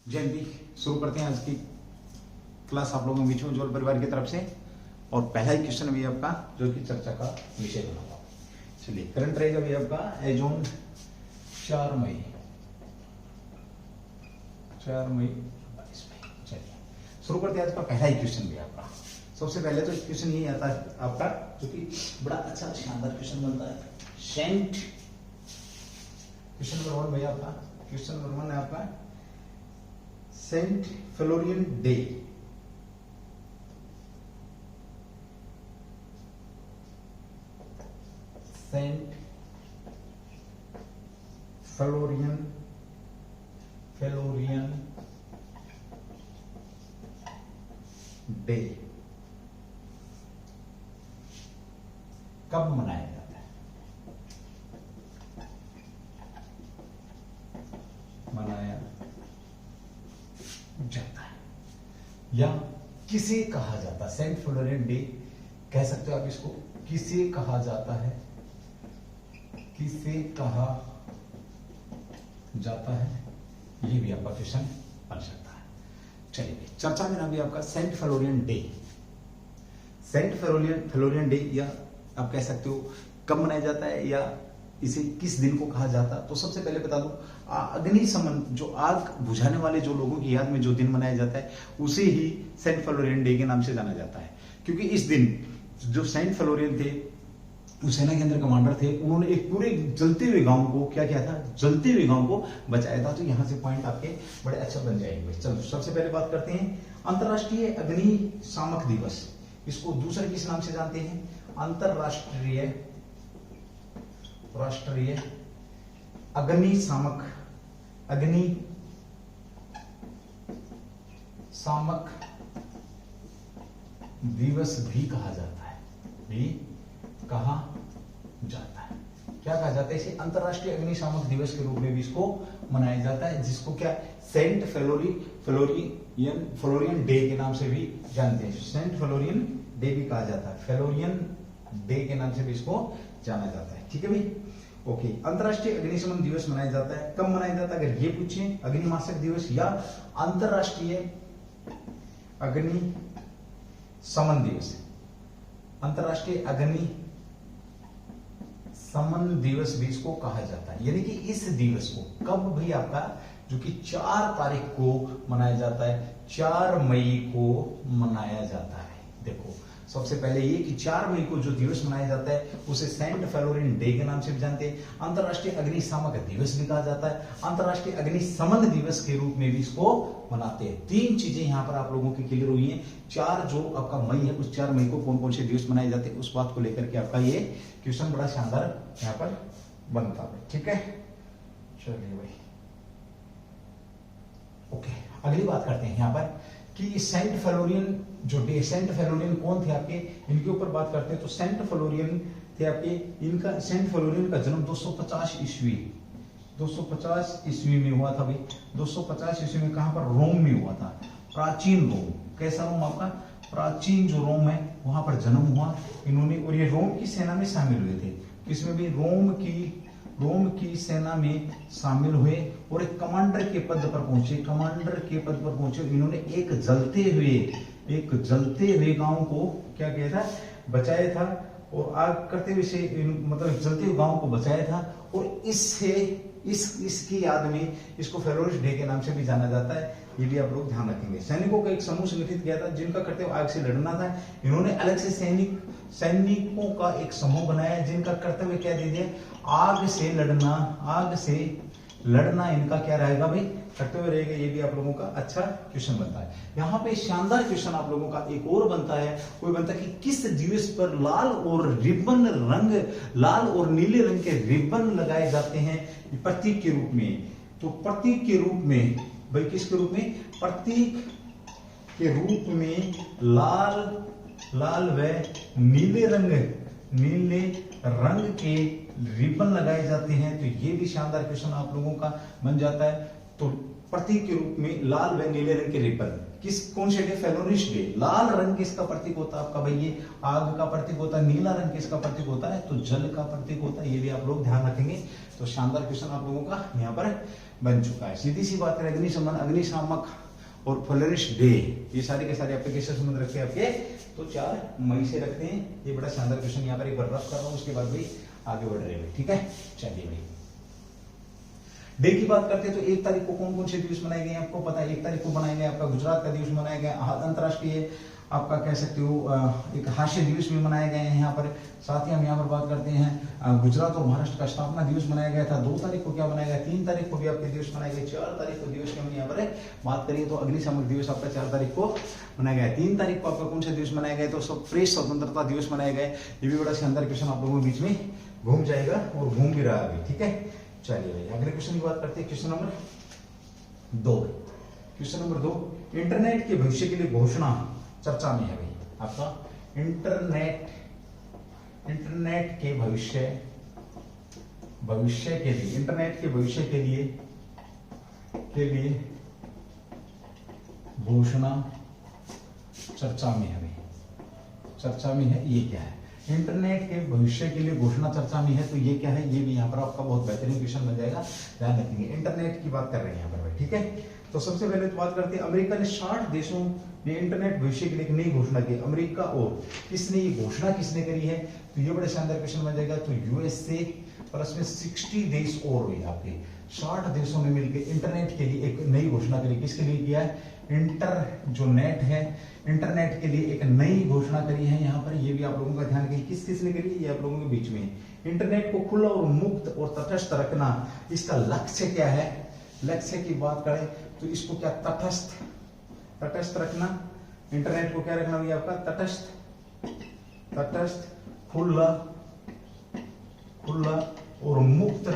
जयंती शुरू करते हैं आज की क्लास आप लोगों के बीच में उज्ज्वल परिवार की तरफ से। और पहला ही क्वेश्चन भी आपका जो कि चर्चा का विषय बना हुआ। चलिए करंट रहेगा भी आपका एज ऑन 4 मई 22 में। चलिए शुरू करते हैं आज का पहला ही क्वेश्चन भी आपका। सबसे पहले तो क्वेश्चन यही आता है आपका जो कि बड़ा अच्छा शानदार क्वेश्चन बनता है। सेंट क्वेश्चन नंबर 1 भैया आपका क्वेश्चन नंबर 1 है आपका Saint Florian Day. Saint Florian Day कब मनाया जाता है? मनाया जाता है या किसे कहा जाता है? सेंट फ्लोरियन डे कह सकते हो आप इसको। किसे कहा जाता है? किसे कहा जाता है, ये भी आपका क्वेश्चन बन सकता है। चलिए चर्चा में ना भी आपका Saint Florian Day. Saint Florian Day या आप कह सकते हो कब मनाया जाता है या इसे किस दिन को कहा जाता है। तो सबसे पहले बता दूं अग्निशमन जो आग बुझाने वाले जो लोगों की याद में जो दिन मनाया जाता है उसे ही सेंट फ्लोरियन डे के नाम से जाना जाता है। क्योंकि इस दिन जो सेंट फ्लोरियन थे वो सेना के अंदर कमांडर थे, उन्होंने एक पूरे जलते हुए गांव को क्या किया था? जलते हुए गांव को बचाया था। तो यहां से पॉइंट आपके बड़े अच्छा बन जाएंगे। चलो सबसे पहले बात करते हैं अंतरराष्ट्रीय अग्निशामक दिवस। इसको दूसरे किस नाम से जानते हैं? अंतरराष्ट्रीय अग्निशामक दिवस भी कहा जाता है। कहा जाता है। क्या कहा जाता है इसे? अंतरराष्ट्रीय अग्निशामक दिवस के रूप में भी इसको मनाया जाता है, जिसको क्या सेंट फ्लोरियन डे के नाम से भी जानते हैं। सेंट फ्लोरियन डे भी कहा जाता है, फ्लोरियन डे के नाम से भी इसको जाना जाता है। ठीक है भाई, ओके। अंतरराष्ट्रीय अग्निशमन दिवस मनाया जाता है, कब मनाया जाता है? अगर ये पूछे अग्निमाशक दिवस या अंतरराष्ट्रीय अग्निशमन दिवस। अंतरराष्ट्रीय अग्निशमन दिवस भी इसको कहा जाता है। यानी कि इस दिवस को कब भी आपका जो कि 4 तारीख को मनाया जाता है, 4 मई को मनाया जाता है। देखो सबसे पहले ये कि 4 मई को जो दिवस मनाया जाता है उसे सेंट फ्लोरियन डे के नाम से भी जानते हैं। अंतरराष्ट्रीय अग्निशामक दिवस भी कहा जाता है, अंतरराष्ट्रीय अग्निशमन दिवस के रूप में भी इसको मनाते हैं। 3 चीजें यहां पर आप लोगों की क्लियर हुई हैं। 4 जो आपका मई है उस 4 मई को कौन कौन से दिवस मनाए जाते हैं उस बात को लेकर के आपका ये क्वेश्चन बड़ा शानदार यहां पर बनता है। ठीक है, चलिए भाई ओके। अगली बात करते हैं यहां पर कि सेंट फ्लोरियन जो डे, सेंट फ्लोरियन कौन थे आपके, इनके ऊपर बात करते हैं। तो सेंट फ्लोरियन थे आपके, इनका सेंट फ्लोरियन का जन्म 250 ईस्वी में हुआ था भाई। 250 ईस्वी में कहां पर? रोम में हुआ था। प्राचीन रोम। कैसा रोम आपका? प्राचीन जो रोम है वहां पर जन्म हुआ इन्होंने। और ये रोम की सेना में शामिल हुए थे। इसमें भी रोम की सेना में शामिल हुए और एक कमांडर के पद पर पहुंचे। इन्होंने एक जलते हुए गांव को क्या किया था? बचाया था। और आग करते हुए से मतलब जलते हुए गांव को बचाया था। और इसकी याद में इसको फ्लोरियन डे के नाम से भी जाना जाता है। ये भी आप लोग ध्यान रखेंगे। सैनिकों का एक समूह संगठित किया था जिनका कर्तव्य आग से लड़ना था। इन्होंने अलग से सैनिकों का एक समूह बनाया जिनका कर्तव्य क्या दे दिया? आग से लड़ना इनका क्या रहेगा भाई? कर्तव्य रहेगा। ये भी आप लोगों का अच्छा क्वेश्चन बनता है। यहाँ पे शानदार क्वेश्चन आप लोगों का एक और बनता है। वो बनता है कि किस दिवस पर लाल और नीले रंग के रिबन लगाए जाते हैं प्रतीक के रूप में। तो प्रतीक के रूप में भाई किसके रूप में? प्रतीक के रूप में लाल व नीले रंग के रिबन लगाए जाते हैं। तो ये भी शानदार क्वेश्चन आप लोगों का बन जाता है। तो प्रतीक के रूप में लाल व नीले रंग के रिबन, कौन से डे? फेलोनिस्ट डे। लाल रंग किसका प्रतीक होता है आपका भाई? ये आग का प्रतीक होता है। नीला रंग किसका प्रतीक होता है? तो जल का प्रतीक होता है। ये भी आप लोग ध्यान रखेंगे। तो शानदार क्वेश्चन आप लोगों का यहाँ पर बन चुका है। सीधी सी बात है, अग्निशमन, अग्निशामक और फ्लोरिस्ट डे, ये सारे के सारे एप्लीकेशन संबंध रखते हैं आपके, तो 4 मई से रखते हैं। ये बड़ा शानदार क्वेश्चन यहाँ पर एक बार रफ कर रहा हूँ, उसके बाद भाई आगे बढ़ रहे हैं। ठीक है, चलिए भाई डे की बात करते हैं तो 1 तारीख को कौन कौन से दिवस मनाए गए हैं आपको पता है। 1 तारीख को मनाया गया आपका गुजरात का दिवस मनाया गया, अंतर्राष्ट्रीय आपका कह सकते हो एक हास्य दिवस भी मनाए गए हैं यहाँ पर। साथ ही हम यहाँ पर बात करते हैं गुजरात और महाराष्ट्र का स्थापना दिवस मनाया गया था। 2 तारीख को क्या मनाया गया? 3 तारीख को भी आपके दिवस मनाए गए। 4 तारीख को दिवस की हम यहाँ पर बात करिए तो अग्निशामक दिवस आपका 4 तारीख को मनाया गया। 3 तारीख को आपका कौन से दिवस मनाया गया? तो सब प्रेस स्वतंत्रता दिवस मनाया गया। ये भी बड़ा शानदार क्वेश्चन आप लोगों के बीच में घूम जाएगा और घूम भी रहा है। ठीक है, चलिए भाई अगले क्वेश्चन की बात करते हैं। Question number 2। Question number 2, internet के भविष्य के लिए घोषणा चर्चा में है भाई आपका। इंटरनेट के भविष्य के लिए, इंटरनेट के भविष्य के लिए घोषणा चर्चा में है भाई। चर्चा में है, ये क्या है? इंटरनेट के भविष्य के लिए घोषणा चर्चा में है, तो ये क्या है? ये भी यहाँ पर आपका बहुत बेहतरीन क्वेश्चन बन जाएगा, ध्यान रखेंगे। इंटरनेट की बात कर रहे हैं यहाँ पर भाई। ठीक है, तो सबसे पहले तो बात करते हैं अमेरिका ने 60 देशों ने इंटरनेट भविष्य के लिए एक नई घोषणा की। अमेरिका और किसने ये घोषणा किसने करी है? तो ये बड़े शानदार क्वेश्चन बन जाएगा। तो यूएसए प्लस में 60 देश और हुए आपके, 60 देशों ने मिलकर इंटरनेट के लिए एक नई घोषणा करी। किसके लिए किया है? जो नेट है, इंटरनेट के लिए एक नई घोषणा करी है यहाँ पर। ये भी आप लोगों का ध्यान रखें, किस किसने करी? ये आप लोगों के बीच में। इंटरनेट को खुला और मुक्त और तटस्थ रखना, इसका लक्ष्य क्या है? लक्ष्य की बात करें तो इसको क्या? तटस्थ रखना। इंटरनेट को क्या रखना भैया आपका? तटस्थ, खुला और मुक्त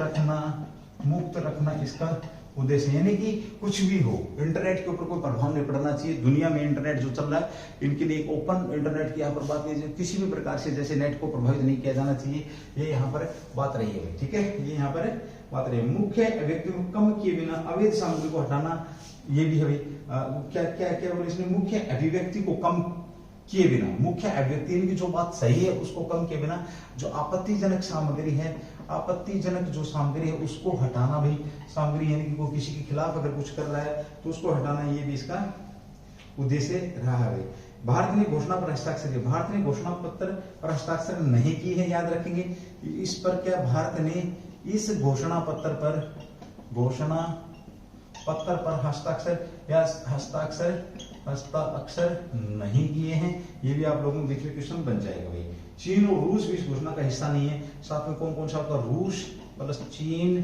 रखना इसका उद्देश्य। यानी कि कुछ भी हो, इंटरनेट के ऊपर कोई प्रभाव नहीं पड़ना चाहिए। दुनिया में इंटरनेट जो चल रहा है, इनके लिए एक ओपन इंटरनेट की यहाँ पर बात की, किसी भी प्रकार से जैसे नेट को प्रभावित नहीं किया जाना चाहिए, ये यहाँ पर बात रही है। ठीक है, ये यहाँ पर बात रही है। मुख्य व्यक्ति को कम किए बिना अवैध सामग्री को हटाना, ये भी है। क्या बोले इसमें? मुख्य अभिव्यक्ति को कम किए बिना, मुख्य अभिव्यक्ति की जो बात सही है उसको कम किए बिना जो आपत्तिजनक सामग्री है, आपत्तिजनक जो सामग्री है उसको हटाना भाई। सामग्री यानी कि कोई किसी के खिलाफ अगर कुछ कर रहा है तो उसको हटाना, ये भी इसका उद्देश्य रहा है भाई। भारत ने घोषणा पर हस्ताक्षर किया। भारत ने घोषणा पत्र पर हस्ताक्षर नहीं की है, याद रखेंगे। इस पर क्या भारत ने इस घोषणा पत्र पर हस्ताक्षर नहीं किए हैं। ये भी आप लोगों को देखिए क्वेश्चन बन जाएगा भाई। चीन और रूस भी इस घोषणा का हिस्सा नहीं है। साथ में कौन कौन सा आपका? रूस प्लस चीन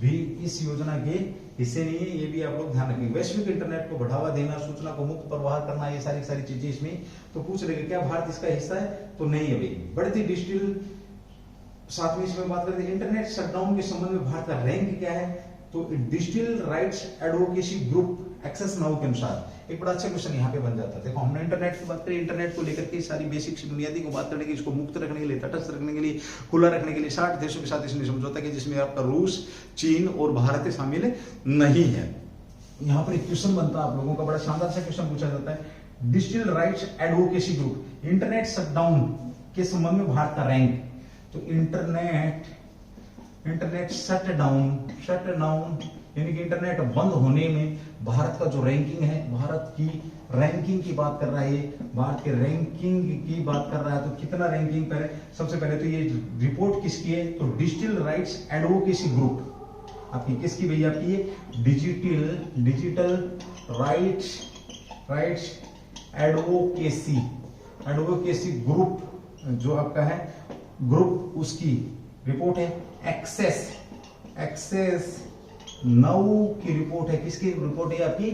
भी इस योजना के हिस्से नहीं है। ये भी आप लोग ध्यान रखेंगे। वैश्विक इंटरनेट को बढ़ावा देना, सूचना को मुक्त प्रवाह करना, ये सारी चीजें इसमें। तो पूछ रहे क्या भारत इसका हिस्सा है? तो नहीं है भाई। बढ़ती डिजिटल, साथ में इसमें बात करते हैं इंटरनेट शटडाउन के संबंध में भारत का रैंक क्या है? तो digital rights advocacy group Access Now के अनुसार एक बड़ा अच्छा क्वेश्चन यहाँ पे बन जाता है। देखो हमने इंटरनेट की बात करी, इंटरनेट को लेकर के सारी बेसिक बुनियादी को बात करने की, इसको मुक्त रखने के लिए, तटस्थ रखने के लिए, खुला रखने के लिए 60 देशों के साथ इसने समझौता किया, जिसमें आपका रूस, चीन और भारत शामिल नहीं है। यहाँ पर एक क्वेश्चन बनता है आप लोगों का, बड़ा शानदार सा क्वेश्चन पूछा जाता है। Digital rights advocacy group, internet shutdown के संबंध में भारत का रैंक। तो इंटरनेट शटडाउन यानी कि इंटरनेट बंद होने में भारत का जो रैंकिंग है, भारत की रैंकिंग की बात कर रहा है, भारत के रैंकिंग की बात कर रहा है। तो कितना रैंकिंग पर है? सबसे पहले तो ये रिपोर्ट किसकी है? तो डिजिटल राइट्स एडवोकेसी ग्रुप आपकी, किसकी भैया? आपकी ये डिजिटल राइट्स एडवोकेसी ग्रुप जो आपका है ग्रुप, उसकी रिपोर्ट है। एक्सेस नाउ की रिपोर्ट है। किसकी रिपोर्ट है? आपकी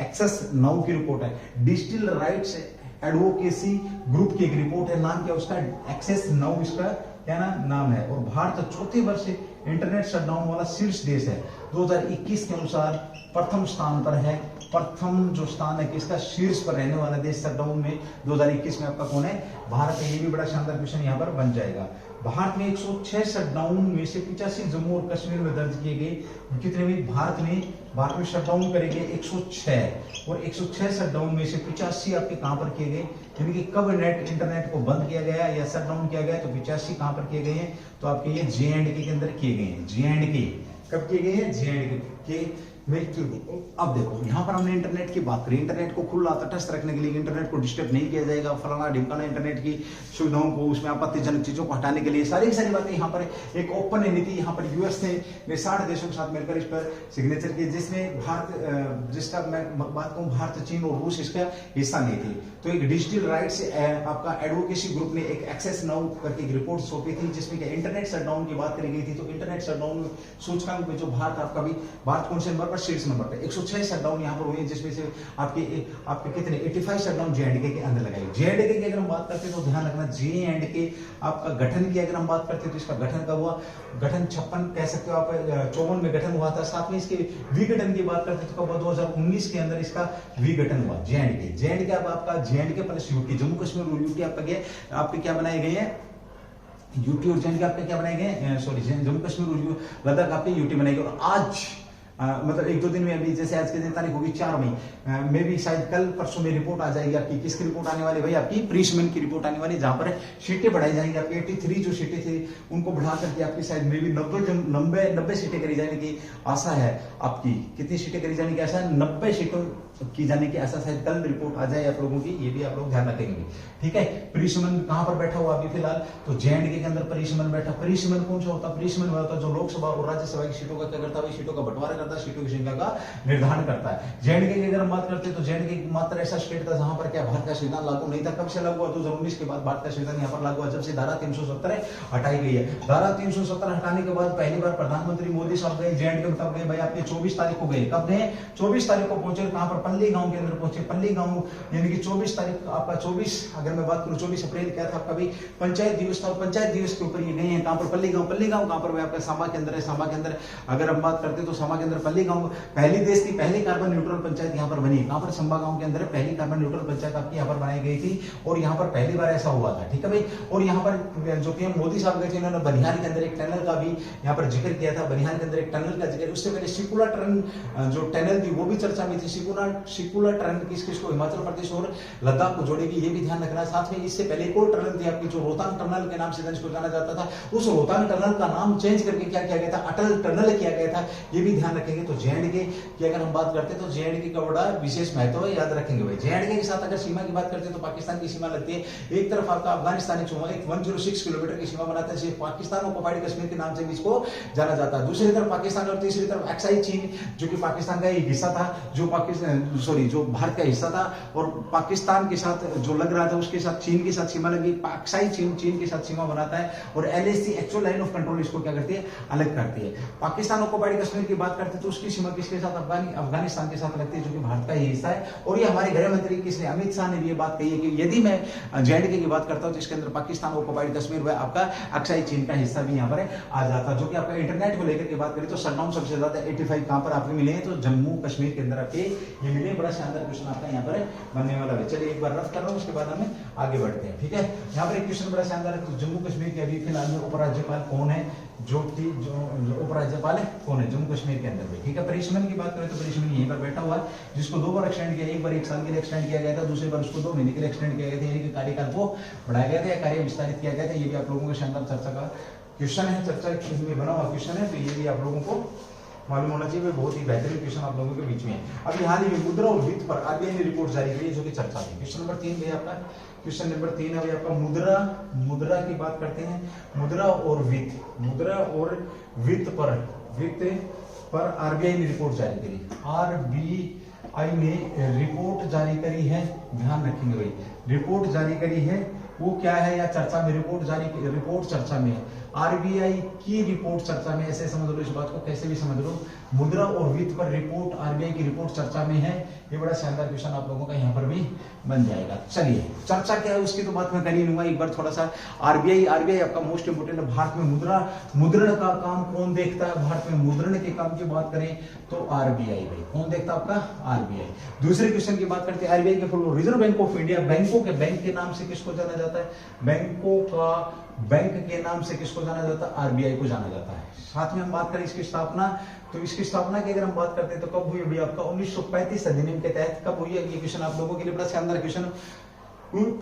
एक्सेस नाउ की रिपोर्ट है। डिजिटल राइट्स एडवोकेसी ग्रुप की एक रिपोर्ट है। नाम क्या उसका? एक्सेस नाउ इसका क्या नाम है। और भारत चौथे वर्ष से इंटरनेट शटडाउन वाला शीर्ष देश है। 2021 के अनुसार प्रथम स्थान पर है। प्रथम जो स्थान है किसका? शीर्ष पर रहने वाला देश शटडाउन में 2021 में आपका कौन है? भारत है। ये भी बड़ा शानदार क्वेश्चन यहाँ पर बन जाएगा। भारत में 106 शटडाउन में से 85 जम्मू और कश्मीर में दर्ज किए गए। कितने भी भारत में शटडाउन करेंगे 106, और 106 शटडाउन में से 85 आपके कहां पर किए गए, यानी कि कब इंटरनेट को बंद किया गया या शटडाउन किया गया, तो 85 कहां पर किए गए हैं, तो आपके ये JNK के अंदर किए गए हैं। JNK कब किए गए हैं, JNK के में। अब देखो यहाँ पर हमने इंटरनेट की बात करी, इंटरनेट को खुला तटस्थ रखने के लिए, इंटरनेट को डिस्टर्ब नहीं किया जाएगा, फलाना ढिमकाना, इंटरनेट की सुविधाओं को, उसमें आपत्तिजनक चीजों को हटाने के लिए सारी बातें यहाँ पर एक ओपन नीति यहाँ पर यूएस ने 60 देशों के साथ मिलकर इस पर सिग्नेचर किए, जिसमें भारत, जिसका मैं बात कहूँ भारत, चीन और रूस इसका हिस्सा नहीं थी। तो एक डिजिटल राइट्स आपका एडवोकेसी ग्रुप ने एक एक्सेस नाउ करके एक रिपोर्ट सौंपी थी, जिसमें क्या इंटरनेट शटडाउन की बात करी गई थी। तो इंटरनेट शटडाउन सूचकांक में जो भारत आपका भी, भारत कौन से नंबर पर, शीर्ष नंबर पर। 106 शटडाउन यहाँ पर हुए, जिसमें से आपके कितने 85 शटडाउन JNK के अंदर लगाए। JNK की अगर हम बात करते हैं तो ध्यान रखना, JNK आपका गठन की अगर हम बात करते हैं तो इसका गठन कब हुआ, गठन 56 कह सकते हो आप, 54 में गठन हुआ था। साथ में इसके विघटन की बात करते हैं तो कब, 2019 के अंदर इसका विघटन हुआ। JNK आपका JNK plus UT, Jammu Kashmir और UT आपके क्या बनाए गए हैं, UT और JNK आपके क्या बनाए गए, सॉरी जम्मू कश्मीर और लद्दाख आपके UT बनाए गए। और आज मतलब 1-2 दिन में, अभी जैसे आज के दिन तारीख होगी 4 मई में भी शायद कल परसों में रिपोर्ट आ जाएगी आपकी। किसकी रिपोर्ट आने वाली भाई, आपकी प्रीशमन की रिपोर्ट आने वाली, जहां पर सीटें बढ़ाई जाएंगी आपकी। 83 जो सीटें थी उनको बढ़ा करके आपकी शायद में भी 90 सीटें करी जाने की आशा है आपकी। कितनी सीटें करी जाने की आशा है, 90 सीटों की जाने की आशा, शायद कल रिपोर्ट आ जाए आप लोगों की, ये भी आप लोग ध्यान रखेंगे। ठीक है, परिसमन कहां पर बैठा हुआ अभी फिलहाल, तो JNK के अंदर परिसमन बैठा। परिसमन कौन सा होता है, परिसमन होता है जो लोकसभा और राज्यसभा की सीटों का क्या करता है, सीटों का बंटवारा करता है, सीटों की संख्या का निर्धारण करता है। JNK की अगर हम बात करते हैं तो JNK मात्र ऐसा स्टेट था जहां पर क्या भारत का संविधान लागू नहीं था। कब से लागू हुआ, 2019 के बाद भारत का संविधान यहाँ पर लागू हुआ, जब से धारा 370 हटाई गई है। धारा 370 हटाने के बाद पहली बार प्रधानमंत्री मोदी साहब गए JNK में, तब गए भाई आपके 24 तारीख को गए। कब गए, 24 तारीख को पहुंचे, कहां पर, पल्ली गांव के अंदर पहुंचे। पल्ली गांव यानी कि 24 तारीख आपका 24, अगर मैं बात करूं 24 अप्रैल क्या था आपका भी पंचायत दिवस था, और पंचायत दिवस के ऊपर ये गए हैं। कहां पर, पल्ली गांव कहां पर, आपका सांबा के अंदर है। सांबा के अंदर अगर हम बात करते हैं तो सांबा के अंदर पल्ली गांव पहली देश की पहली कार्बन न्यूट्रल पंचायत यहाँ पर बनी। कहां पर, सांबा गांव के अंदर पहली कार्बन न्यूट्रल पंचायत आपकी यहाँ पर बनाई गई थी, और यहाँ पर पहली बार ऐसा हुआ था। ठीक है भाई, और यहाँ पर जो PM मोदी साहब गए थे, इन्होंने बनिहाल के अंदर एक टनल का भी यहाँ पर जिक्र किया था। बनिहाल के अंदर एक टनल का जिक्र, उससे पहले सिकुला टनल जो टनल थी वो भी चर्चा में थी। सिकुला टनल किसको, हिमाचल प्रदेश और लद्दाख को जोड़ेगी, ये भी ध्यान रखना। साथ में इससे पहले एक और टनल थी आपकी जो रोहतांग टनल के नाम से जिसको जाना जाता था, उस रोहतांग टनल का नाम चेंज करके क्या किया गया था, अटल टनल किया गया था, ये भी ध्यान रखेंगे। तो JNK की अगर हम बात करते हैं तो JNK का बड़ा विशेष महत्व है, याद रखेंगे भाई। JNK के साथ अगर सीमा की बात करते हैं तो पाकिस्तान की सीमा लगती है। एक तरफ आपका अफगानिस्तान 106 किलोमीटर की सीमा बनाता है, पाकिस्तान और पहाड़ी कश्मीर के नाम से भी इसको जाना जाता है। दूसरी तरफ पाकिस्तान और तीसरी तरफ अक्साई चीन, जो कि पाकिस्तान का एक हिस्सा था, जो भारत का हिस्सा था, और पाकिस्तान के साथ जो लग रहा था उसके साथ चीन के साथ सीमा लगी। अक्साई चीन के साथ सीमा बनाता है, और LAC actual line of control इसको क्या करती है, अलग करती है। पाकिस्तान और पहाड़ी कश्मीर की बात करते हैं तो उसकी सीमा किसके साथ, अफगानिस्तान के साथ लगती है, जो कि भारत का ही हिस्सा है। और ये हमारे गृह मंत्री किसने, अमित शाह ने भी ये बात कही है कि यदि मैं JNK की बात करता हूं तो इसके अंदर पाकिस्तान और पहाड़ी कश्मीर व आपका अक्साई चीन का हिस्सा भी यहाँ पर आ जाता है। जो कि आपका इंटरनेट को लेकर के बात करें तो शटडाउन सबसे ज्यादा 85 कहां पर आपको मिले हैं, तो जम्मू कश्मीर के अंदर आपके ये मिले। बड़ा शानदार क्वेश्चन आपका यहाँ पर बनने वाला है। चलिए एक बार रफ कर रहा हूँ, उसके बाद हमें आगे बढ़ते हैं। ठीक है, यहाँ पर एक क्वेश्चन बड़ा शानदार है, तो जम्मू कश्मीर के अभी फिलहाल में उपराज्यपाल कौन है, जो उपराज्यपाल है कौन है जम्मू कश्मीर के अंदर में। ठीक है, परिसमन की बात करें तो परिसमन यहीं पर बैठा हुआ है, जिसको 2 बार एक्सटेंड किया, एक बार 1 साल के लिए एक्सटेंड किया गया था, दूसरी बार उसको 2 महीने के लिए एक्सटेंड किया गया था, यानी कि कार्यकाल को बढ़ाया गया था या कार्य विस्तारित किया गया था। ये भी आप लोगों के शानदार चर्चा का क्वेश्चन है, चर्चा में बना हुआ क्वेश्चन है, तो ये भी आप लोगों को मालूम होना चाहिए। बहुत ही बेहतरीन क्वेश्चन आप लोगों के बीच में है। अभी हाल ही में मुद्रा और वित्त पर RBI ने रिपोर्ट जारी की है, जो कि चर्चा थी। क्वेश्चन नंबर 3 है आपका, क्वेश्चन नंबर 3 है आपका मुद्रा की बात करते हैं। मुद्रा और वित्त पर RBI ने रिपोर्ट जारी करी। RBI ने रिपोर्ट जारी करी है, ध्यान रखेंगे भाई, रिपोर्ट जारी करी है, वो क्या है, या चर्चा में रिपोर्ट चर्चा में है। RBI की रिपोर्ट चर्चा में, ऐसे समझ लो इस बात को, कैसे भी समझ लो, मुद्रा और वित्त पर रिपोर्ट, RBI की रिपोर्ट चर्चा में है। ये बड़ा शानदार क्वेश्चन आप लोगों का यहाँ पर भी बन जाएगा। चलिए, चर्चा क्या है उसकी तो बात मैं कर ही लूंगा, एक बार थोड़ा सा RBI आपका मोस्ट इंपोर्टेंट है। भारत में मुद्रण का काम कौन देखता है, भारत में मुद्रण के काम की बात करें तो RBI भाई, कौन देखता है आपका, RBI। दूसरे क्वेश्चन की बात करते हैं, RBI के full reserve bank of India, बैंकों के बैंक के नाम से किसको जाना जाता है, बैंकों का बैंक के नाम से किसको जाना जाता है? आरबीआई को जाना जाता है। साथ में हम बात करें इसकी स्थापना, तो इसकी स्थापना की अगर हम बात करते हैं तो कब हुई अभी आपका 1935 अधिनियम के तहत कब हुई है? ये क्वेश्चन आप लोगों के लिए बड़ा शानदार क्वेश्चन।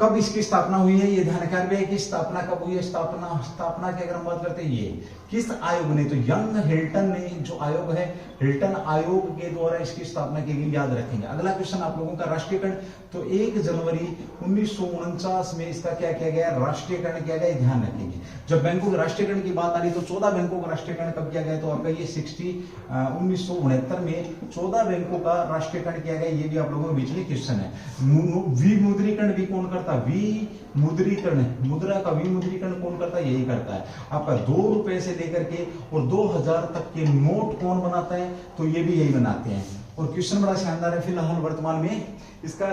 कब इसकी स्थापना हुई है ये ध्यान रखें। आरबीआई की स्थापना कब हुई है? स्थापना की अगर हम बात करते हैं ये किस आयोग ने? तो यंग हिल्टन ने जो आयोग है, हिल्टन आयोग के द्वारा इसकी स्थापना की गई, याद रखेंगे। अगला क्वेश्चन आप लोगों का राष्ट्रीयकरण, तो 1 जनवरी 1949 में इसका क्या किया गया? राष्ट्रीयकरण किया गया, ध्यान रखेंगे। जब बैंकों के राष्ट्रीयकरण की बात आ रही तो 14 बैंकों का राष्ट्रीयकरण कब किया गया? तो आपका ये 1969 में 14 बैंकों का राष्ट्रीयकरण किया गया। ये भी आप लोगों के बीच में क्वेश्चन है। विमुद्रीकरण भी कौन करता? विमुद्रीकरण, मुद्रा का विमुद्रीकरण कौन करता है? यही करता है। आपका 2 रुपए से लेकर के और 2000 तक के नोट कौन बनाता है? तो ये भी यही बनाते हैं। और क्वेश्चन बड़ा शानदार है। फिलहाल वर्तमान में इसका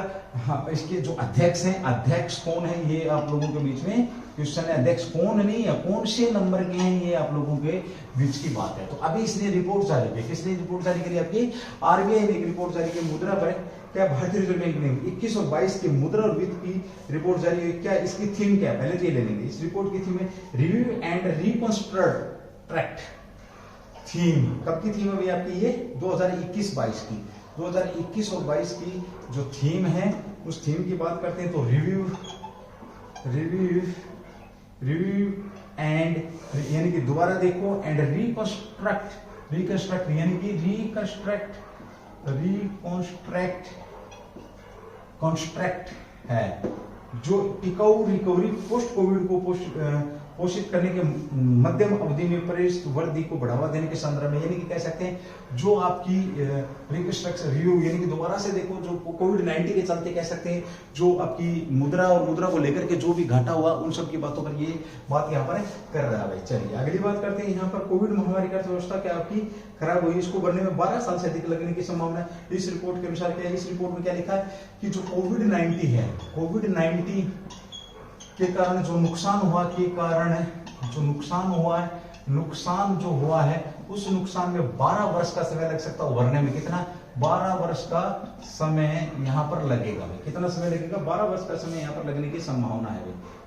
इसके जो अध्यक्ष हैं, अध्यक्ष कौन है ये आप लोगों के बीच में क्वेश्चन है। अध्यक्ष कौन नहीं है, कौन से नंबर के हैं, ये आप लोगों के बीच की बात है। तो अभी इसने रिपोर्ट जारी की, किसने रिपोर्ट जारी करी? आपकी आरबीआई ने एक रिपोर्ट जारी की। मुद्रा पर क्या भारतीय रिजर्व बैंक ने 21 और 22 की मुद्रा और वित्त की रिपोर्ट जारी हुई। क्या इसकी थीम क्या है? पहले तो ये ले लेंगे। इस रिपोर्ट की थीम है रिव्यू एंड रिकंस्ट्रक्ट। थीम कब की थीम है आपकी? ये 2021-22 की, 2021 और 22 की जो थीम है उस थीम की बात करते हैं। तो रिव्यू एंड यानी कि दोबारा देखो, एंड रिकंस्ट्रक्ट यानी कि रिकंस्ट्रक्ट है जो टिकाऊ रिकवरी पोस्ट कोविड को पोषित करने के मध्यम अवधि में परिष्ठ वृद्धि को बढ़ावा देने के संदर्भ में, यानी कि कह सकते हैं जो आपकी रिकंस्ट्रक्शन रिव्यू यानी कि दोबारा से देखो, जो कोविड-19 के चलते कह सकते हैं जो आपकी मुद्रा और मुद्रा को लेकर के जो भी घाटा हुआ उन सब की बातों पर ये बात यहाँ पर कर रहा है। चलिए अगली बात करते हैं। यहाँ पर कोविड महामारी की अर्थव्यवस्था क्या आपकी खराब हुई, इसको बढ़ने में 12 साल से अधिक लगने की संभावना है। इस रिपोर्ट के अनुसार क्या है? इस रिपोर्ट में क्या लिखा है कि जो कोविड-19 है, कोविड-19 के कारण जो नुकसान हुआ है उस नुकसान में 12 वर्ष का समय लग सकता है उभरने में। कितना? 12 वर्ष का समय यहाँ पर लगेगा। कितना समय लगेगा? 12 वर्ष का समय यहाँ पर लगने की संभावना है।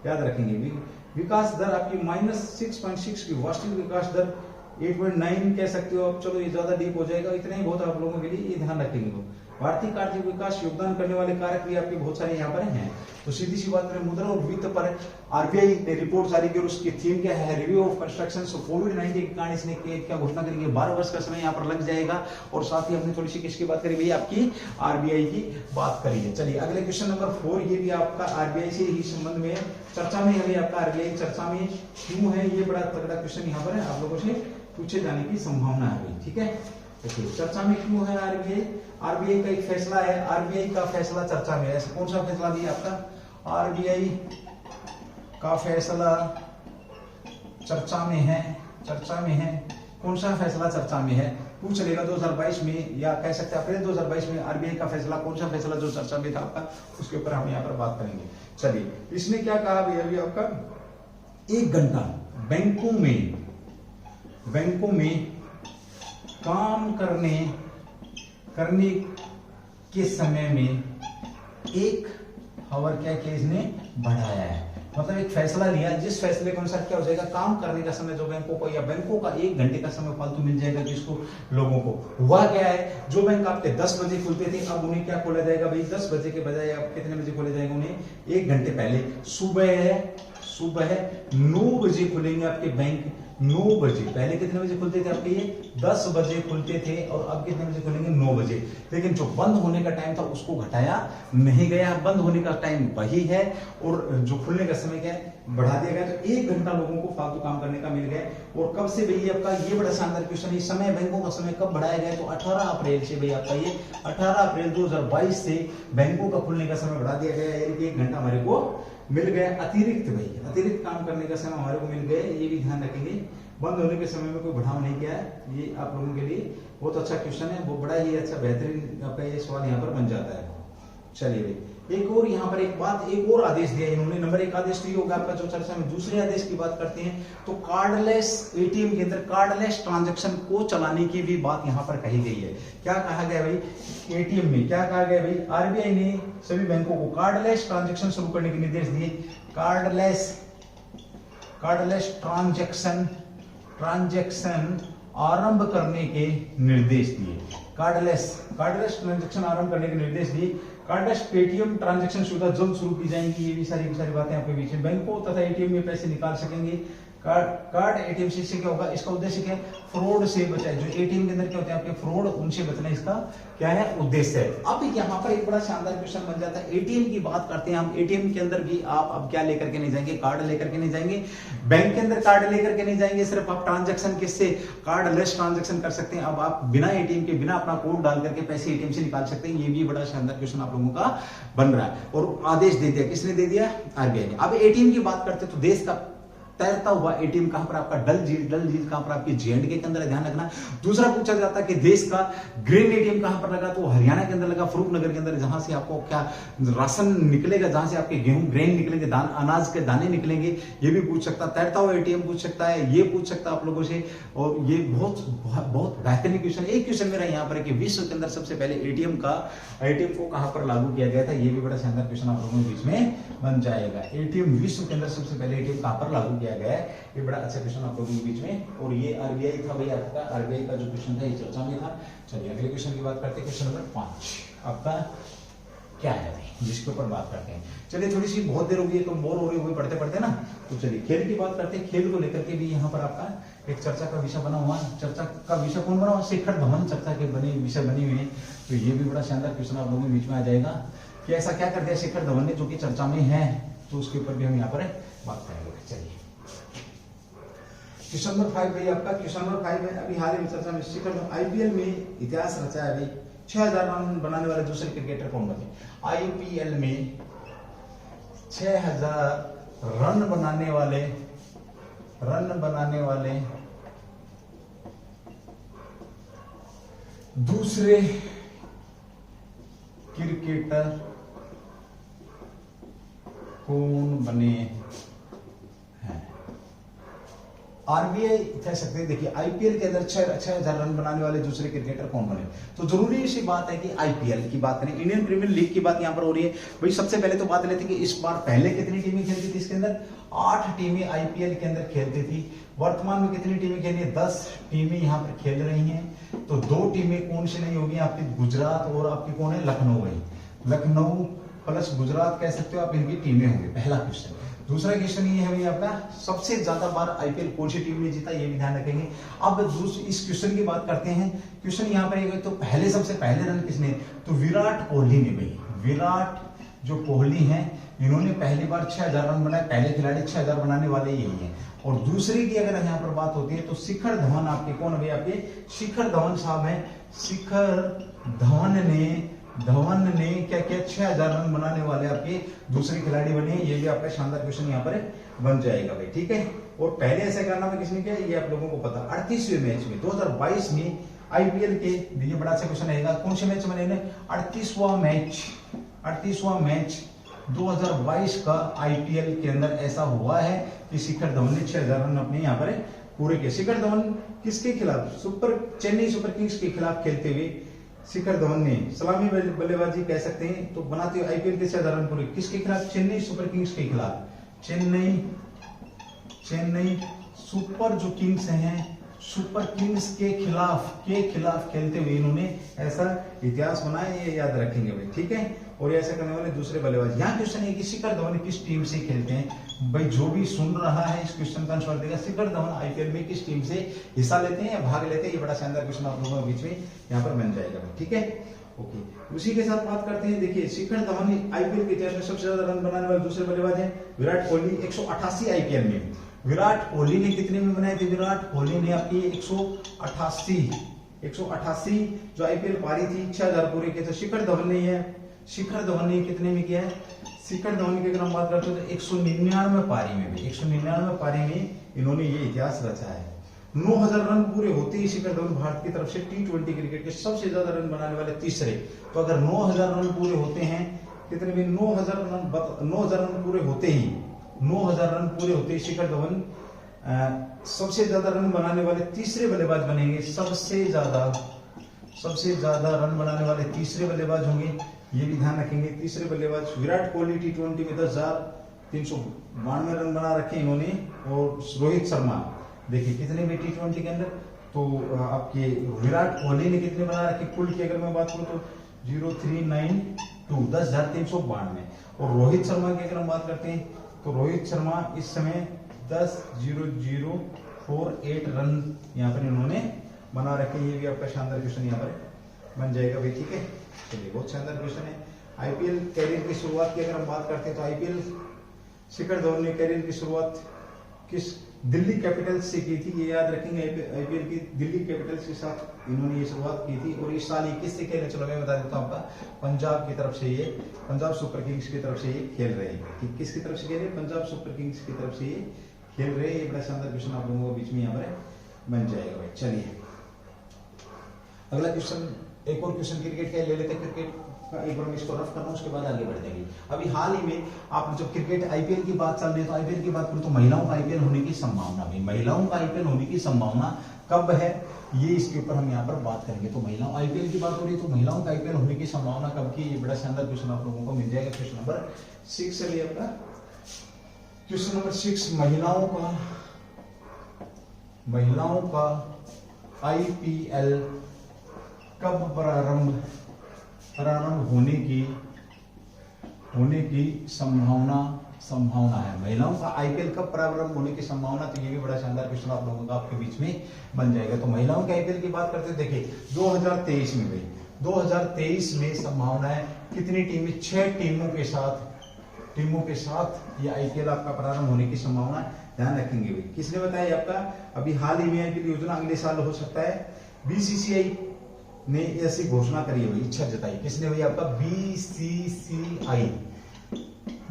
याद रखेंगे। विकास दर आपकी -6.6 की, वास्तविक विकास दर 8.9 कह सकते हो आप। चलो ये ज्यादा डीप हो जाएगा, इतना ही बहुत आप लोगों के लिए, ये ध्यान रखेंगे। भारतीय आर्थिक विकास योगदान करने वाले कारक भी आपके बहुत सारे यहाँ पर हैं। तो सीधी सी बात करें, मुद्रा और वित्त पर आरबीआई ने रिपोर्ट जारी की और उसकी थीम क्या है? Review of construction. कोविड-19 के कारण इसने क्या घोषणा करेंगे? 12 वर्ष का समय यहाँ पर लग जाएगा। और साथ ही हमने थोड़ी सी किसकी बात करी? भैया आपकी आरबीआई की बात करी है। चलिए अगले क्वेश्चन नंबर 4, ये भी आपका आरबीआई से ही संबंध में चर्चा में है। आपका आरबीआई चर्चा में क्यों है? ये बड़ा तगड़ा क्वेश्चन यहाँ पर है, आप लोगों से पूछे जाने की संभावना है। ठीक है, चर्चा में क्यों है आरबीआई? आरबीआई का एक फैसला है, आरबीआई का फैसला चर्चा में है। कौन सा फैसला भी आपका? आरबीआई का फैसला चर्चा में है, कौन सा फैसला चर्चा में है? पूछ लेगा 2022 में, या कह सकते हैं अप्रैल 2022 में आरबीआई का फैसला, कौन सा फैसला जो चर्चा में था आपका, उसके ऊपर हम यहाँ पर बात करेंगे। चलिए इसने क्या कहा भैया? आपका 1 घंटा बैंकों में काम करने के समय में 1 आवर क्या किया इसने? बढ़ाया है। मतलब एक फैसला लिया, जिस फैसले के अनुसार क्या हो जाएगा? काम करने का समय जो बैंकों को, या बैंकों का 1 घंटे का समय फालतू मिल जाएगा किसको? लोगों को। हुआ क्या है, जो बैंक आपके 10 बजे खुलते थे अब उन्हें क्या खोला जाएगा भाई? 10 बजे के बजाय आप कितने बजे खोले जाएगा? उन्हें 1 घंटे पहले, सुबह 9 बजे खुलेंगे आपके बैंक। 9 बजे, पहले कितने बजे खुलते थे आपके? ये 10 बजे खुलते थे, और अब कितने बजे खुलेंगे? 9 बजे। लेकिन जो बंद होने का टाइम था उसको घटाया नहीं गया, बंद होने का टाइम वही है, और जो खुलने का समय क्या है? बढ़ा दिया गया। तो 1 घंटा लोगों को फालतू काम करने का मिल गया। और कब से भैया आपका? ये बड़ा शानदार क्वेश्चन है। समय, बैंकों का समय कब बढ़ाया गया? तो 18 अप्रैल से भैया आपका ये 18 अप्रैल 2022 से बैंकों का खुलने का समय बढ़ा दिया गया, यानी कि 1 घंटा हमारे को मिल गया अतिरिक्त। भाई अतिरिक्त काम करने का समय हमारे को मिल गया, ये भी ध्यान रखेंगे। बंद होने के समय में कोई बढ़ाव नहीं किया है। ये आप लोगों के लिए बहुत अच्छा क्वेश्चन है, वो बड़ा ही अच्छा बेहतरीन आपका ये सवाल यहाँ पर बन जाता है। चलिए भाई एक और यहाँ पर एक और आदेश दिया इन्होंने। नंबर 1 आदेश तो ये होगा आपका जो चर्चा में। दूसरे आदेश की बात करते हैं तो कार्डलेस एटीएम के अंदर कार्डलेस ट्रांजैक्शन को चलाने की भी बात यहाँ पर कही गई है। क्या कहा गया भाई? एटीएम में क्या कहा गया भाई? आरबीआई ने सभी बैंकों को कार्डलेस ट्रांजैक्शन शुरू करने के निर्देश दिए। कार्डलेस ट्रांजैक्शन आरंभ करने के निर्देश दिए। कार्डलेस ट्रांजैक्शन आरंभ करने के निर्देश दिए। कार्डलेस पेटीएम ट्रांजैक्शन सुविधा जल्द शुरू की जाएंगी। ये भी सारी की सारी बातें आपके बीच में। बैंकों तथा एटीएम में पैसे निकाल सकेंगे। कार्ड एटीएम से क्या होगा, इसका उद्देश्य क्या है, फ्रॉड से बचाए। जो एटीएम के अंदर क्या होते हैं आपके फ्रॉड, उनसे बचना इसका क्या है, उद्देश्य है। अब यहाँ पर एक बड़ा शानदार क्वेश्चन बन जाता है। एटीएम की बात करते हैं हम। एटीएम के अंदर भी आप अब क्या लेकर के नहीं जाएंगे, कार्ड लेकर के नहीं जाएंगे। बैंक के अंदर कार्ड लेकर के नहीं जाएंगे। सिर्फ आप ट्रांजेक्शन किससे, कार्डलेस ट्रांजेक्शन कर सकते हैं। अब आप बिना एटीएम के, बिना अपना कोड डाल करके पैसे एटीएम से निकाल सकते हैं। ये भी बड़ा शानदार क्वेश्चन आप लोगों का बन रहा है। और आदेश दे दिया, किसने दे दिया, आरबीआई ने। अब एटीएम की बात करते तो देश का तैरता हुआ एटीएम कहां पर आपका, डल झील कहां पर आपकी J&K के अंदर है, ध्यान रखना। दूसरा पूछा जाता है कि देश का ग्रेन एटीएम कहां पर लगा, तो हरियाणा के अंदर लगा, फरूखनगर के अंदर, जहां से आपको क्या राशन निकलेगा, जहां से आपके गेहूं ग्रेन निकलेंगे, अनाज के दाने निकलेंगे। ये भी पूछ सकता, तैरता हुआ एटीएम पूछ सकता है, ये पूछ सकता है आप लोगों से। और ये बहुत बेहतरीन क्वेश्चन। एक क्वेश्चन मेरा यहाँ पर है कि विश्व के अंदर सबसे पहले एटीएम को कहां पर लागू किया गया था। ये भी बड़ा शानदार क्वेश्चन आप लोगों के बीच में बन जाएगा। एटीएम, विश्व के अंदर सबसे पहले एटीएम कहां पर लागू किया गया है, ये बड़ा अच्छा क्वेश्चन आप लोगों के बीच में। और ये आरबीआई था भाई आपका, आरबीआई का जो क्वेश्चन था ये चर्चा में था। चलिए अगले क्वेश्चन की बात करते हैं। क्वेश्चन नंबर 5 आपका क्या है भाई, जिसके ऊपर बात करते हैं। चलिए थोड़ी सी बहुत देर हो गई है तो बोर हो रहे हुए पढ़ते पढ़ते ना, तो चलिए खेल की बात करते हैं। खेल को लेकर के भी यहाँ पर आपका एक चर्चा का विषय बना हुआ। चर्चा का विषय कौन बना हुआ, शिखर धवन चर्चा के विषय बनी हुई है। तो ये भी बड़ा शानदार क्वेश्चन आप लोगों के बीच में आ जाएगा कि ऐसा क्या कर दिया शिखर धवन ने जो कि चर्चा में है, तो उसके ऊपर भी हम यहाँ पर बात करेंगे। चलिए क्वेश्चन नंबर 5 भाई आपका, क्वेश्चन नंबर 5 है अभी हाल ही में चर्चा में, शिखर आईपीएल में इतिहास रचा है भाई। 6000 रन बनाने वाले दूसरे क्रिकेटर कौन बने। आईपीएल में 6000 रन बनाने वाले दूसरे क्रिकेटर कौन बने हैं। आरबीआई कह सकते हैं, देखिए आईपीएल के अंदर 6000 रन बनाने वाले दूसरे क्रिकेटर कौन बने। तो जरूरी सी बात है कि आईपीएल की बात करें, इंडियन प्रीमियर लीग की बात यहां पर हो रही है भाई। सबसे पहले तो बात लेते हैं कि इस बार पहले कितनी टीमें खेलती थी इसके अंदर, 8 टीमें आईपीएल के अंदर खेलती थी। वर्तमान में कितनी टीमें खेल रही है, 10 टीमें यहां पर खेल रही हैं। तो 2 टीमें कौन सी नहीं होगी आपकी, गुजरात और आपकी कौन है, लखनऊ भाई। लखनऊ प्लस गुजरात कह सकते हो आप, इनकी टीमें होंगी। पहला क्वेश्चन। दूसरा क्वेश्चन ये है भाई आपका, सबसे ज्यादा बार आईपीएल कौन सी टीम ने जीता, ये भी ध्यान रखेंगे। अब इस क्वेश्चन की बात करते हैं। क्वेश्चन यहाँ पर तो सबसे पहले रन किसने, तो विराट कोहली ने भाई। विराट जो कोहली हैं, इन्होंने पहली बार 6000 रन बनाए। पहले खिलाड़ी 6000 बनाने वाले यही हैं। और दूसरी की अगर यहाँ पर बात होती है तो शिखर धवन आपके कौन है, आपके शिखर धवन साहब हैं। शिखर धवन ने क्या किया, 6000 रन बनाने वाले आपके दूसरे खिलाड़ी बने। ये भी आपका शानदार क्वेश्चन यहाँ पर बन जाएगा भाई, ठीक है। और पहले ऐसा करना में किसने किया, ये आप लोगों को पता। 38वें मैच में 2022 में आईपीएल के, ये बड़ा अच्छा क्वेश्चन रहेगा, कौन से मैच बने, 38वां मैच 2022 का आईपीएल के अंदर ऐसा हुआ है कि शिखर धवन ने 6000 रन अपने यहाँ पर पूरे किए। शिखर धवन किसके खिलाफ, चेन्नई सुपर किंग्स के खिलाफ खेलते हुए शिखर धवन ने सलामी बल्लेबाजी कह सकते हैं, तो बनाते हुए आईपीएल के 6000 रन पूरे। किसके खिलाफ, चेन्नई सुपर किंग्स के खिलाफ। चेन्नई सुपर जो किंग्स हैं, सुपर किंग्स के खिलाफ खेलते हुए इन्होंने ऐसा इतिहास बनाया, ये याद रखेंगे भाई, ठीक है। और ऐसा करने वाले दूसरे बल्लेबाज। यहाँ क्वेश्चन है कि शिखर धवन किस टीम से खेलते हैं। भाई जो भी सुन रहा है इस क्वेश्चन का आंसर देगा। शिखर धवन आईपीएल में किस टीम से हिस्सा लेते हैं या भाग लेते हैं, ये बड़ा शानदार क्वेश्चन आप लोगों के बीच में यहाँ पर बन जाएगा, ठीक है। ओके, उसी के साथ बात करते हैं। देखिए शिखर धवन आईपीएल के इतिहास में सबसे ज्यादा रन बनाने वाले दूसरे बल्लेबाज हैं। विराट कोहली 188 आईपीएल में। विराट कोहली ने कितने में बनाए थे, विराट कोहली ने आपकी 188 जो आईपीएल पारी थी 6000 पूरे किए थे। शिखर धवन ने कितने में किया है, शिखर धवन की अगर हम बात करते हैं तो 199 पारी में भी, 199 पारी में इन्होंने ये इतिहास रचा है। 9000 रन पूरे होते ही शिखर धवन भारत की तरफ से टी20 क्रिकेट के सबसे ज्यादा रन बनाने वाले तीसरे। तो अगर 9000 रन पूरे होते हैं, कितने में 9000 रन पूरे होते ही शिखर धवन सबसे ज्यादा रन बनाने वाले तीसरे बल्लेबाज बनेंगे। सबसे ज्यादा रन बनाने वाले तीसरे बल्लेबाज होंगे, ये भी ध्यान रखेंगे। तीसरे बल्लेबाज विराट कोहली टी20 में 10,000, 392 रन बना रखे इन्होंने। और रोहित शर्मा देखिए कितने में T20 के अंदर, तो आपके विराट कोहली ने कितने बना रखे कुल की अगर मैं बात करूं तो 0392, 10,392। और रोहित शर्मा की अगर हम बात करते हैं तो रोहित शर्मा इस समय 10,048 रन यहाँ पर इन्होंने बना रखे। ये भी आपका शानदार क्वेश्चन यहाँ पर बन जाएगा भाई, ठीक है। चलिए बहुत शानदार क्वेश्चन है। आईपीएल कैरियर की शुरुआत की अगर हम बात करते हैं तो आईपीएल शिखर धवन ने कैरियर की शुरुआत किस दिल्ली कैपिटल्स से की थी, ये याद रखेंगे। आईपीएल की दिल्ली कैपिटल्स के साथ इन्होंने ये शुरुआत की थी। और इस साल ये किससे खेले, चलो मैं बता देता हूँ आपका, पंजाब की तरफ से ये, पंजाब सुपर किंग्स की तरफ से ये खेल रहे हैं। किसकी तरफ से खेल रहे हैं, पंजाब सुपर किंग्स की तरफ से ये खेल रहे हैं। ये बड़ा शानदार क्वेश्चन आप लोगों के बीच में यहाँ पर बन जाएगा भाई। चलिए अगला क्वेश्चन, एक और क्वेश्चन क्रिकेट का ले लेते हैं। क्रिकेट का एक बार मैं इसको रफ करना, उसके बाद आगे बढ़ जाएंगे। अभी हाल ही में आप जब क्रिकेट आईपीएल की बात चल रही है तो आईपीएल की बात करूं तो महिलाओं का आईपीएल होने की संभावना भी, महिलाओं का आईपीएल होने की संभावना कब है, ये इसके ऊपर हम यहाँ पर बात करेंगे। तो महिलाओं आईपीएल की बात हो रही है तो महिलाओं का आईपीएल होने की संभावना कब की, ये बड़ा शानदार क्वेश्चन आप लोगों को मिल जाएगा। क्वेश्चन नंबर 6 से लिए आपका क्वेश्चन नंबर 6, महिलाओं का आईपीएल कब प्रारंभ होने की संभावना है। महिलाओं का आईपीएल कब प्रारंभ होने की संभावना, तो ये भी बड़ा शानदार क्वेश्चन आप लोगों का आपके बीच में बन जाएगा। तो महिलाओं के आईपीएल की बात करते हैं, देखिए 2023 में भाई 2023 में संभावना है कितनी टीमें, 6 टीमों के साथ ये आईपीएल आपका प्रारंभ होने की संभावना ध्यान रखेंगे भाई। किसने बताया आपका, अभी हाल ही में आईपीएल योजना अगले साल हो सकता है। बीसीसीआई ने ऐसी घोषणा करी है भाई, इच्छा जताई। किसने भाई, आपका बीसीसीआई,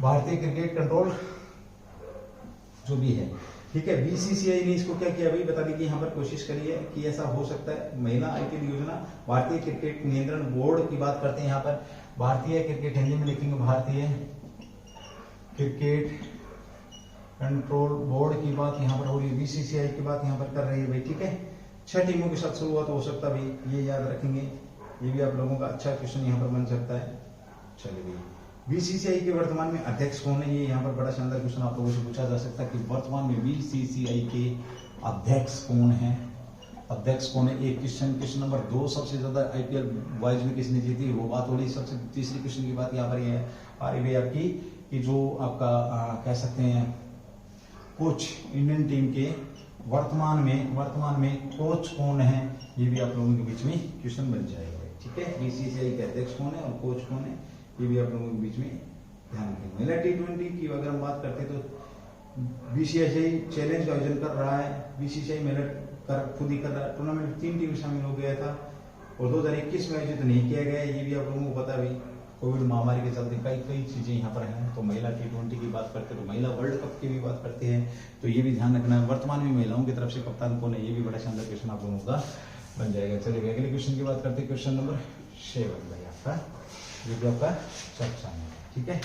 भारतीय क्रिकेट कंट्रोल जो भी है, ठीक है। बीसीसीआई ने इसको क्या किया भाई, बताने की यहाँ पर कोशिश करी है कि ऐसा हो सकता है। महिला आईपीएल योजना, भारतीय क्रिकेट नियंत्रण बोर्ड की बात करते हैं यहाँ पर, भारतीय क्रिकेट, हिंदी में लिखेंगे भारतीय क्रिकेट कंट्रोल बोर्ड की बात यहाँ पर हो रही है, बीसीसीआई की बात यहाँ पर कर रही है भाई, ठीक है। 6 टीमों के साथ शुरुआत हो सकता है भाई, ये याद रखेंगे। ये भी आप लोगों का अच्छा क्वेश्चन यहाँ पर बन सकता है। चलिए भाई, बीसीसीआई के वर्तमान में अध्यक्ष कौन है, ये यहाँ पर बड़ा शानदार क्वेश्चन आप लोगों से पूछा जा सकता है कि वर्तमान में बीसीसीआई के अध्यक्ष कौन है, अध्यक्ष कौन है। एक क्वेश्चन नंबर 2, सबसे ज्यादा आईपीएल बॉयज में किसने जीती, वो बात हो रही। सबसे तीसरी क्वेश्चन की बात यहाँ पर ये है आ रही भाई आपकी कि जो आपका कह सकते हैं कोच, इंडियन टीम के वर्तमान में कोच कौन है, ये भी आप लोगों के बीच में क्वेश्चन बन जाएगा, ठीक है। बीसीसीआई के अध्यक्ष कौन है और कोच कौन है, ये भी आप लोगों के बीच में ध्यान रखेंगे। महिला T20 की अगर हम बात करते हैं तो बीसीसीआई चैलेंज का आयोजन कर रहा है। बीसीसीआई महिला खुद ही कर रहा है। टूर्नामेंट 3 टीम शामिल हो गया था और 2021 में आयोजित नहीं किया गया, ये भी आप लोगों को पता भी, कोविड महामारी के चलते कई चीजें यहाँ पर हैं। तो महिला T20 की बात करते हैं तो महिला वर्ल्ड कप की भी बात करते हैं, तो ये भी ध्यान रखना है। वर्तमान में महिलाओं की तरफ से कप्तान कौन है, ये भी बड़ा शानदार क्वेश्चन आप लोगों का बन जाएगा। चलिए अगले क्वेश्चन की बात करते हैं, क्वेश्चन नंबर 7 भाई आपका, ये भी आपका चर्चा में, ठीक है।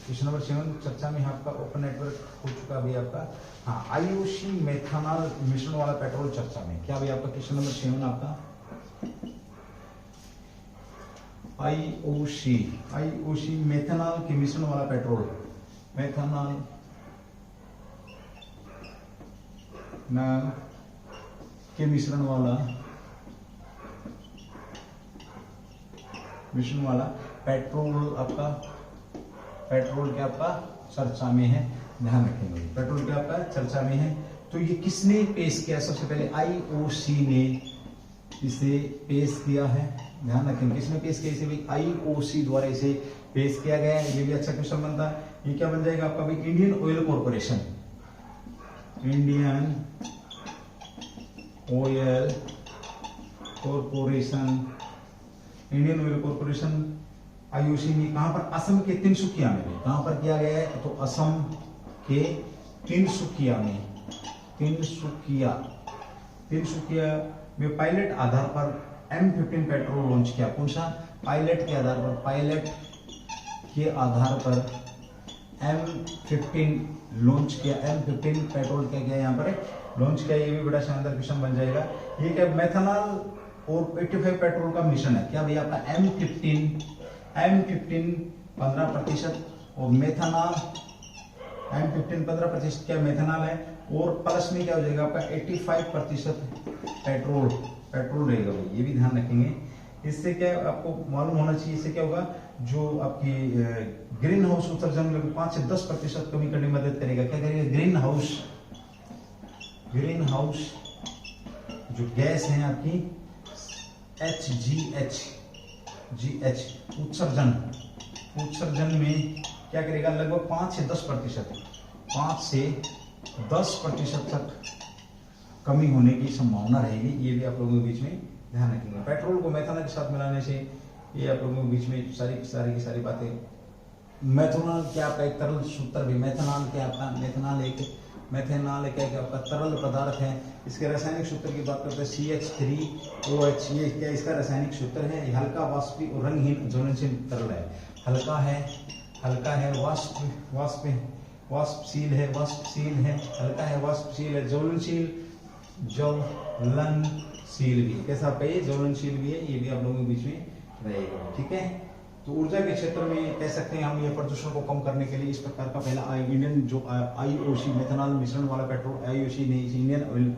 क्वेश्चन नंबर 7 चर्चा में आपका ओपन नेटवर्क हो चुका भाई आपका, हाँ। आईओसी मेथनॉल मिश्रण वाला पेट्रोल चर्चा में, क्या भाई आपका क्वेश्चन नंबर 7 आपका आईओसी मेथनॉल के मिश्रण वाला पेट्रोल, मेथनॉल के मिश्रण वाला पेट्रोल आपका, पेट्रोल क्या आपका चर्चा में है, ध्यान रखेंगे। पेट्रोल क्या आपका चर्चा में है, तो ये किसने पेश किया, सबसे पहले आईओसी ने इसे पेश किया है, ध्यान रखेंगे। किसने पेश किया इसे भाई, आईओसी द्वारा इसे पेश किया गया है। ये भी अच्छा क्वेश्चन बनता है। ये क्या बन जाएगा आपका भाई, Indian oil corporation, Indian oil corporation IOC में कहां पर, असम के तिनसुकिया में, कहां पर किया गया है, तो असम के तिनसुकिया में पायलट आधार पर M15 पेट्रोल लॉन्च किया। कौन सा, पायलट के आधार पर M15 लॉन्च किया, M15 पेट्रोल क्या किया यहाँ पर लॉन्च किया। ये भी बड़ा शानदार क्वेश्चन बन जाएगा। ये क्या, मेथनॉल और 85 पेट्रोल का मिश्रण है, क्या भैया आपका M15 15% और मेथनॉल M15 15% क्या मेथनॉल है, और प्लस में क्या हो जाएगा आपका 85% पेट्रोल रहेगा भाई, ये भी ध्यान रखेंगे। इससे क्या आपको मालूम होना चाहिए, इससे क्या होगा, जो आपकी ग्रीन हाउस उत्सर्जन में 5 से 10% कमी करने में मदद करेगा। क्या करेगा, ग्रीन हाउस जो गैस है आपकी GH उत्सर्जन में क्या करेगा, लगभग 5 से 10% तक कमी होने की संभावना रहेगी। ये भी आप लोगों के बीच में ध्यान रखेंगे। पेट्रोल को मेथनॉल के साथ मिलाने से ये आप लोगों के बीच में सारी बातें। मेथनॉल क्या आपका एक तरल सूत्र भी, मेथनॉल क्या आपका, मेथनॉल एक आपका तरल पदार्थ है। इसके रासायनिक सूत्र की बात करते हैं CH3OH, ये क्या इसका रासायनिक सूत्र है। ये हल्का वाष्पी और रंगहीन ज्वलनशील तरल है। हल्का है वाष्पशील है, हल्का है, वाष्पशील है, ज्वलनशील भी। कैसा आपका ये ज्वलनशील भी है, ये भी आप लोगों के बीच में रहेगा। ठीक है, तो ऊर्जा के क्षेत्र में कह सकते हैं हम ये प्रदूषण को कम करने के लिए इस प्रकार का पहला इंडियन जो IOC मेथनॉल मिश्रण वाला पेट्रोल, IOC ने इंडियन ऑयल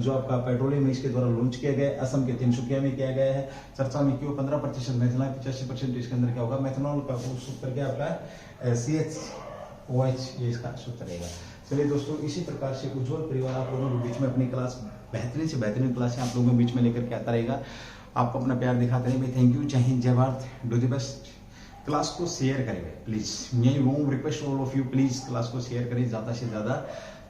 जो आपका पेट्रोलियम है इसके द्वारा लॉन्च किया गया है। असम के तिनसुकिया में किया गया है। चर्चा में क्यों 15% मेथनॉल, 85% इसके अंदर क्या होगा, मेथनॉल का सूत्र क्या आपका CH OH, ये इसका सूत्र रहेगा। चलिए दोस्तों, इसी प्रकार से उज्जवल परिवार आप लोगों के बीच में अपनी क्लास बेहतरीन से बेहतरीन क्लास आप लोगों के बीच में लेकर के आता रहेगा। आप अपना प्यार दिखाते रहिए। थैंक यू, जय हिंद, जय Bharat, do the best. Class को शेयर करें प्लीज, यही warm request all of you, please class को शेयर करें ज़्यादा से ज़्यादा,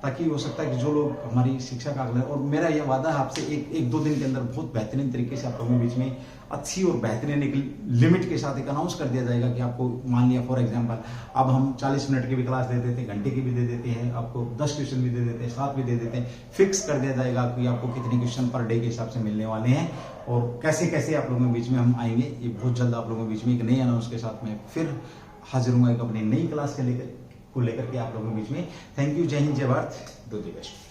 ताकि हो सकता है कि जो लोग हमारी शिक्षा का अगले, और मेरा यह वादा है आपसे एक दो दिन के अंदर बहुत बेहतरीन तरीके से आप लोगों के बीच में अच्छी और बेहतरीन एक लिमिट के साथ एक अनाउंस कर दिया जाएगा कि आपको मान लिया फॉर एग्जांपल अब हम 40 मिनट की भी क्लास दे देते हैं, घंटे की भी दे देते हैं, आपको 10 क्वेश्चन भी दे देते हैं, 7 भी दे देते हैं। फिक्स कर दिया जाएगा कि आपको कितने क्वेश्चन पर डे के हिसाब से मिलने वाले हैं और कैसे कैसे आप लोगों के बीच में हम आएंगे। ये बहुत जल्द आप लोगों के बीच में एक नई अनाउंस के साथ में फिर हाजिर हूँ एक अपनी नई क्लास को लेकर के आप लोगों के बीच में। थैंक यू, जय हिंद, जय भारत, डू द बेस्ट।